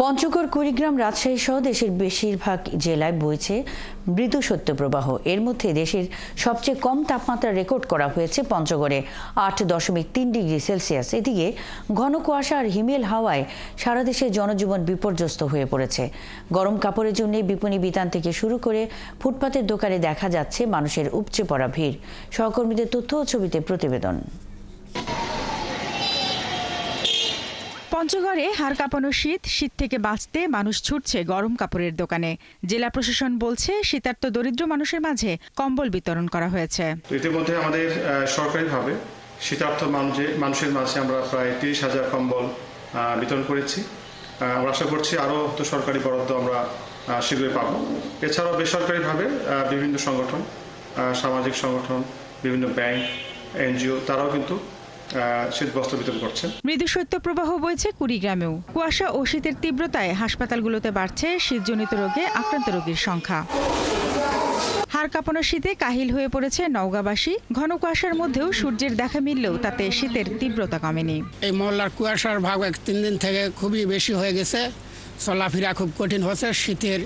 পঞ্চগড়, কুড়িগ্রাম, রাজশাহী সহ দেশের বেশিরভাগ জেলায় বইছে মৃদু শৈত্যপ্রবাহ। এর মধ্যে দেশের সবচেয়ে কম তাপমাত্রা রেকর্ড করা হয়েছে পঞ্চগড়ে 8.3 ডিগ্রি সেলসিয়াস। এদিকে ঘন কুয়াশা আর হিমেল হাওয়ায় সারা দেশে জনজীবন বিপর্যস্ত হয়ে পড়েছে। গরম কাপড়ের জন্য বিপণী বিতান থেকে শুরু করে ফুটপাতের দোকানে দেখা যাচ্ছে মানুষের উপচে পড়া ভিড়। সহকর্মীদের তথ্য ও ছবিতে প্রতিবেদন। পঞ্চগড়ে হাড় কাঁপানো শীত থেকে বাঁচতে মানুষ ছুটছে গরম কাপড়ের দোকানে। জেলা প্রশাসন বলছে শীতার্ত দরিদ্র মানুষের মাঝে কম্বল বিতরণ করা হয়েছে। ইতিমধ্যে আমাদের সরকারিভাবে শীতার্ত মানুষের মাঝে আমরা প্রায় 30,000 কম্বল বিতরণ করেছি। আমরা আশা করছি আরও সরকারি বরাদ্দ আমরা শীঘ্রই পাবো। এছাড়াও বেসরকারিভাবে বিভিন্ন সংগঠন, সামাজিক সংগঠন, বিভিন্ন ব্যাংক, এনজিও তারাও কিন্তু শীতবস্ত্র বিতরণ করছেন। মৃদু শৈত্যপ্রবাহ বইছে কুড়িগ্রামেও। কুয়াশা ও শীতের তীব্রতায় হাসপাতালগুলোতে বাড়ছে শীতজনিত রোগে আক্রান্ত রোগীর সংখ্যা। হাড় কাঁপানো শীতে কাহিল হয়ে পড়েছে নওগাঁবাসী। ঘন কুয়াশার মধ্যেও সূর্যের দেখা মিললেও তাতে শীতের তীব্রতা কমেনি। এই মহল্লার কুয়াশার ভাগ 3 দিন থেকে খুবই বেশি হয়ে গেছে। চলাফেরা খুব কঠিন হচ্ছে। শীতের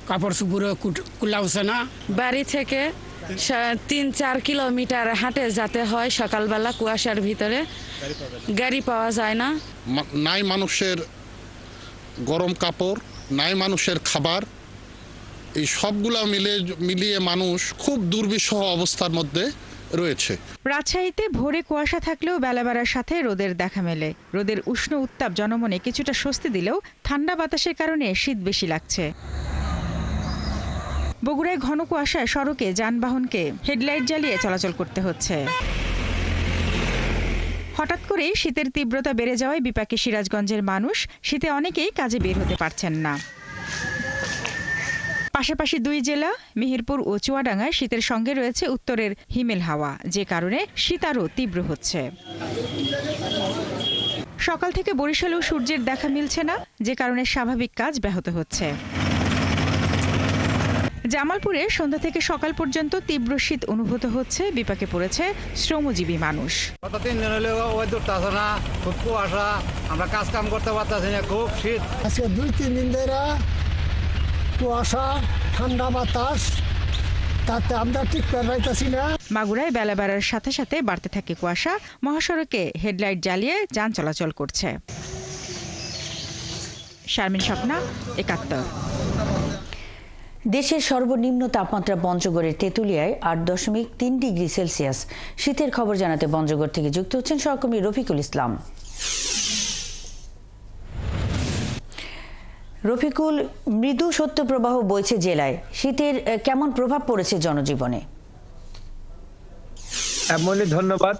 কাপড় চুপড়ে কুলাচ্ছে না। বাড়ি থেকে 3-4 কিলোমিটার হাঁটে যেতে হয় সকালবেলা কুয়াশার ভিতরে। গাড়ি পাওয়া যায় না। নাই মানুষের গরম কাপড়, নাই মানুষের খাবার, এই সবগুলা মিলিয়ে মানুষ খুব দুর্বিষহ অবস্থার মধ্যে রয়েছে। রাজশাহীতে ভোরে কুয়াশা থাকলেও বেলা বাড়ার সাথে রোদের দেখা মেলে। রোদের উষ্ণ উত্তাপ জনমনে কিছুটা স্বস্তি দিলেও ঠান্ডা বাতাসের কারণে শীত বেশি লাগছে। বগুড়ায় ঘন কুয়াশায় সড়কে যানবাহনকে হেডলাইট জ্বালিয়ে চলাচল করতে হচ্ছে। হঠাৎ করে শীতের তীব্রতা বেড়ে যাওয়ায় বিপাকে সিরাজগঞ্জের মানুষ। শীতে অনেকেই কাজে বের হতে পারছেন না। পাশাপাশি 2 জেলা মেহেরপুর ও চুয়াডাঙ্গায় শীতের সঙ্গে রয়েছে উত্তরের হিমেল হাওয়া, যে কারণে শীত আরও তীব্র হচ্ছে। সকাল থেকে বরিশালেও সূর্যের দেখা মিলছে না, যে কারণে স্বাভাবিক কাজ ব্যাহত হচ্ছে। জামালপুরে সন্ধ্যা থেকে সকাল পর্যন্ত তীব্র শীত অনুভূত হচ্ছে। বিপাকে পড়েছে শ্রমজীবী মানুষ। গত 3 দিন হলেও ওই দূরতাছে না, খুব কুয়াশা, আমরা কাজ কাম করতে পারতেছি না, খুব শীত। আজকে 2-3 দিন ধরে কুয়াশা, ঠান্ডা বাতাস, তাতে আমরা ঠিক পাইতেছি না। মাগুরায় বেলা বাড়ার সাথে সাথে বাড়তে থাকে কুয়াশা। মহাসড়কে হেডলাইট জ্বালিয়ে যান চলাচল করছে। শারমিন স্বপ্না, 71। দেশের সর্বনিম্ন তাপমাত্রা পঞ্চগড়ের তেঁতুলিয়ায় 8.3 ডিগ্রি সেলসিয়াস। শীতের খবর জানাতে পঞ্চগড় থেকে যুক্ত হচ্ছেন সহকর্মী রফিকুল ইসলাম। রফিকুল, মৃদু শৈত্যপ্রবাহ বইছে জেলায়। শীতের কেমন প্রভাব পড়েছে জনজীবনে? ধন্যবাদ।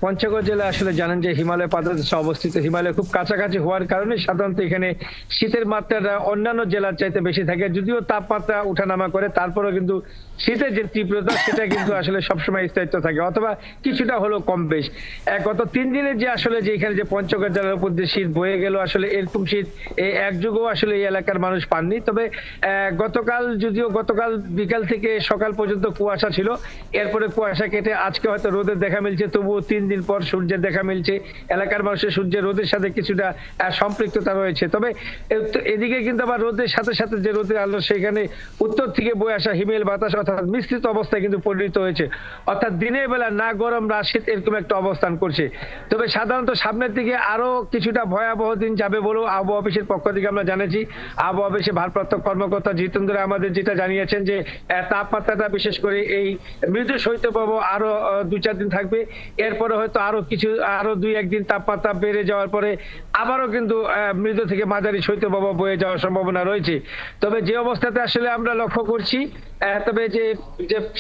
পঞ্চগড় জেলা আসলে জানেন যে হিমালয় পাদদেশে অবস্থিত। হিমালয় খুব কাছাকাছি হওয়ার কারণে সাধারণত এখানে শীতের মাত্রাটা অন্যান্য জেলার চাইতে বেশি থাকে। যদিও তাপমাত্রা উঠানামা করে, তারপরেও কিন্তু শীতের যে তীব্রতা সেটা কিন্তু আসলে সবসময় স্থায়িত্ব থাকে, অথবা কিছুটা হলেও কম বেশ। গত 3 দিনের যে আসলে যে এখানে যে পঞ্চগড় জেলার উপর যে শীত বয়ে গেল, আসলে এরকম শীত এই এক যুগও আসলে এই এলাকার মানুষ পাননি। তবে গতকাল বিকাল থেকে সকাল পর্যন্ত কুয়াশা ছিল। এরপরে কুয়াশা কেটে আজকে হয়তো রোদের দেখা মিলছে, তবুও 3 দিন পর সূর্যের দেখা মিলছে। এলাকার মানুষের সূর্যের রোদের সাথে কিছুটা সম্পৃক্ততা রয়েছে। তবে এদিকে কিন্তু আবার রোদের সাথে সাথে যে রোদের আলো, সেখানে উত্তর থেকে বয়ে আসা হিমেল বাতাস অর্থাৎ মিশ্রিত অবস্থায় কিন্তু পরিণত হয়েছে। অর্থাৎ দিনের বেলা না গরম না শীত এরকম একটা অবস্থান করছে। তবে সাধারণত সামনের দিকে আরো কিছুটা ভয়াবহ দিন যাবে বলেও আবহাওয়া অফিসের পক্ষ থেকে আমরা জানেছি। আবহাওয়া অফিসের ভারপ্রাপ্ত কর্মকর্তা জিতেন্দ্র আমাদের যেটা জানিয়েছেন যে তাপমাত্রাটা বিশেষ করে এই মৃদু শৈত্যপ্রবাহ আরো 2-4 দিন থাকবে। এরপরে হয়তো আরো 2-1 দিন তাপমাত্রা বেড়ে যাওয়ার পরে আবারও কিন্তু মৃদু থেকে মাঝারি শৈত্যপ্রবাহ বয়ে যাওয়ার সম্ভাবনা রয়েছে। তবে যে অবস্থাতে আসলে আমরা লক্ষ্য করছি, তবে যে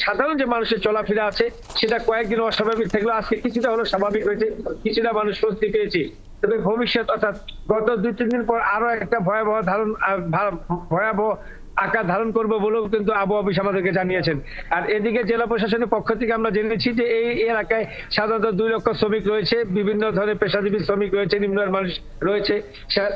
সাধারণ যে মানুষের চলাফেরা আছে সেটা কয়েকদিন অস্বাভাবিক থাকলেও আজকে কিছুটা হলো স্বাভাবিক হয়েছে, কিছুটা মানুষ স্বস্তি পেয়েছে। তবে ভবিষ্যৎ অর্থাৎ গত 2-3 দিন পর আরো একটা ভয়াবহ আকার ধারণ করবে বলেও কিন্তু আবহাওয়া অফিস আমাদেরকে জানিয়েছেন। আর এদিকে জেলা প্রশাসনের পক্ষ থেকে আমরা জেনেছি যে এই এলাকায় সাধারণত 2 লক্ষ শ্রমিক রয়েছে, বিভিন্ন ধরনের পেশাজীবী শ্রমিক রয়েছে, নিম্ন আয়ের মানুষ রয়েছে,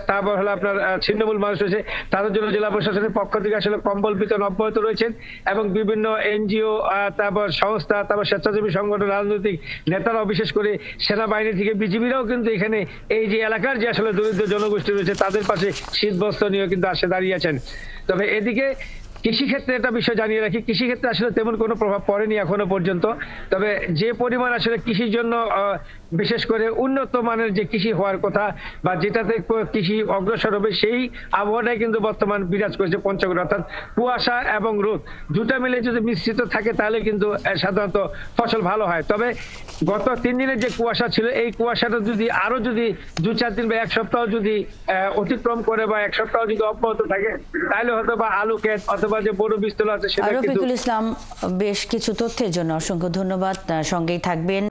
তারপর হলো আপনার ছিন্নমূল মানুষ রয়েছে। তাদের জন্য জেলা প্রশাসনের পক্ষ থেকে আসলে কম্বল বিতরণ অব্যাহত রয়েছেন এবং বিভিন্ন এনজিও, তারপর সংস্থা, তারপর স্বেচ্ছাসেবী সংগঠন, রাজনৈতিক নেতারাও, বিশেষ করে সেনাবাহিনী থেকে বিজিবিরাও কিন্তু এখানে এই যে এলাকার যে আসলে দরিদ্র জনগোষ্ঠী রয়েছে তাদের পাশে শীতবস্ত্র নিয়েও কিন্তু আসে দাঁড়িয়েছেন। তবে এদিকে কৃষিক্ষেত্রে একটা বিষয় জানিয়ে রাখি, কৃষিক্ষেত্রে আসলে তেমন কোনো প্রভাব পড়েনি এখনো পর্যন্ত। তবে যে পরিমাণ আসলে কৃষির জন্য বিশেষ করে উন্নত মানের যে কৃষি হওয়ার কথা বা যেটাতে কৃষি অগ্রসর হবে সেই আবহাওয়াটাই কিন্তু বর্তমান বিরাজ করেছে পঞ্চগড়ে, অর্থাৎ কুয়াশা এবং রোদ দুটা মিলে যদি মিশ্রিত থাকে তাহলে কিন্তু সাধারণত ফসল ভালো হয়। তবে গত 3 দিনের যে কুয়াশা ছিল এই কুয়াশাটা যদি আরো 2-4 দিন বা 1 সপ্তাহ যদি অতিক্রম করে বা 1 সপ্তাহ যদি অব্যাহত থাকে তাহলে হয়তো বা আলু ক্ষেত অথবা যে বড় বীজতলা আছে সেটা কিন্তু। রফিকুল ইসলাম, বেশ কিছু তথ্যের জন্য অসংখ্য ধন্যবাদ, সঙ্গেই থাকবেন।